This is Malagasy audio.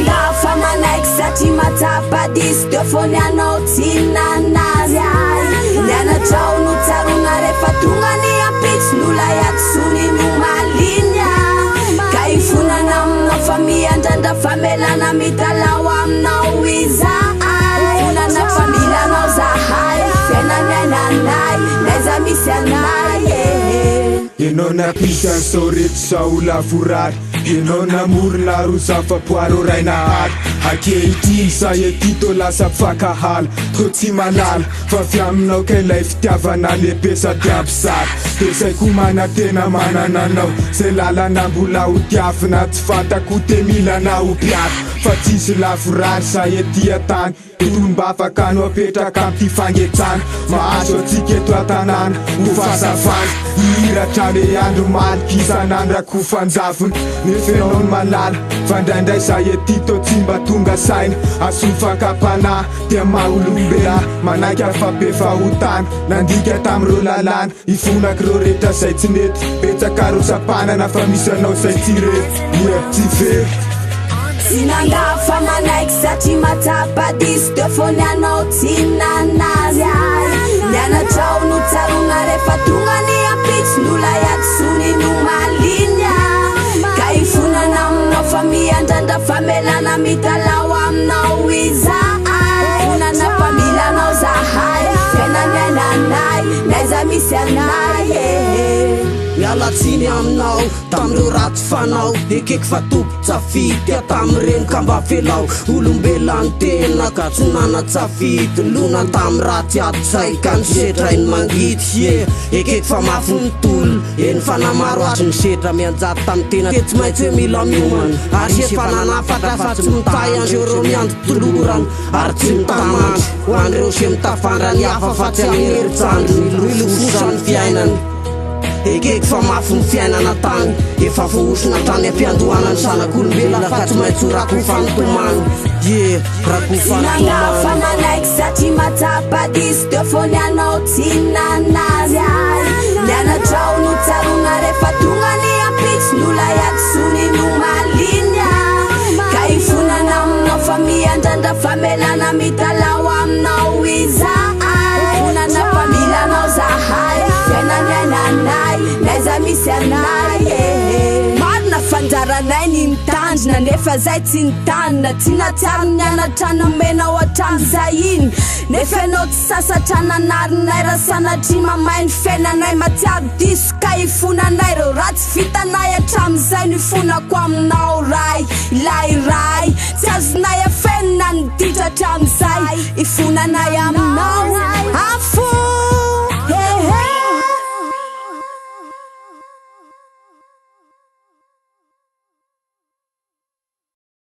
Sinandafa manaiky satria matapa-diso teo fony anao tsy nanazy ay nianatrao no tsarona rehefa tonga ny ampitsy nola iatsony no malinya ka ifonana aminao fa miandrandra famelana mitalao aminao iza ay fonana familanao zahay fiainanyainanay naiza misy anay Enao napisany sao reto sao lavorary Enao namorona ro zafapoaro rainahary Akehitriny sa etito lasa fakahala Tô tsy malala fa fiaminao kay lay fitiavana lehibe sady ampysary De say ko manatena manananao Zay lalana mbola ho tiafina tsy fantako te milana ho piato Fa tsisy lavorary sa etia tany Itomba afaka anao apetraka amty fangetsana Mahazo atsika eto an-tanàna ho fasafana Ihiratra le andro maliky isan'andrako fanjavony Nefa enao ny malala Fandraindray sa etito tsy mba tonga saina Asofakapana dia maha-olombela Manaiky afabe fahotana Nandika tam'ro lalana Ifonaky ro rehetra zay tsy mety Betsaka ro sapanana fa misy anao zay tsy rety tsy very Sinandafa manaiky satria matapa-diso teo fony anao tsy nanazy ay nianatrao no tsarona rehefa tonga ny ampitsy nola iatsony no malinya ka ifonana aminao fa miandrandra famelana mitalao aminao iza ay fonana familanao zahay fiainanyainanay naiza misy anay Mialatsiny aminao tam'reo raty fanao Ekeko fa tompo-tsafidy tam'reny ka mba felao Olombelany tena ka tsy nana-tsafidy Lona tam' raty ato zay ka nisetra iny mangity Ekeko fa mafy ny tolo Eny fanamaro azy nisetra mianjato tam' tena Tsy maintsy hoe mila miomana Ary se fananafatra fa tsy mitay an'zeo reo miandro tolorana Ary tsy mitamandro Ho an'reo se mitafandra ny hafa fa tsy anery-tsandro Milofosany fiainany Ekeko fa mafy ny fiainana tany Efa vohosina trany ampiandohanany sanak'olombelona Fa tsy maintsy ho rako fanotomany rako Sinandafa manaiky satria matapa-diso teo fony anao tsy nanazy ay nianatrao no tsarona rehefa tonga ny ampitsy nola iatsony no malinya ka ifonana aminao fa miandrandra famelana mitalao aminao iza ay fonana familanao zahay fiainanyainanay naiza misy anay marina fanjaranay ny mitandrina nefa zay tsy nitanina tsy natsiaro nianatra nomenao atram'izay iny nefa enao tsy sasatra nanarinay raha sanatria mamay ny fiainanay matsiaro diso ka ifonanay reo ratsy vitanay atram'izay no ifonako aminao ray ilay ray tsy azonay afenina niditra atram'izay ifonanay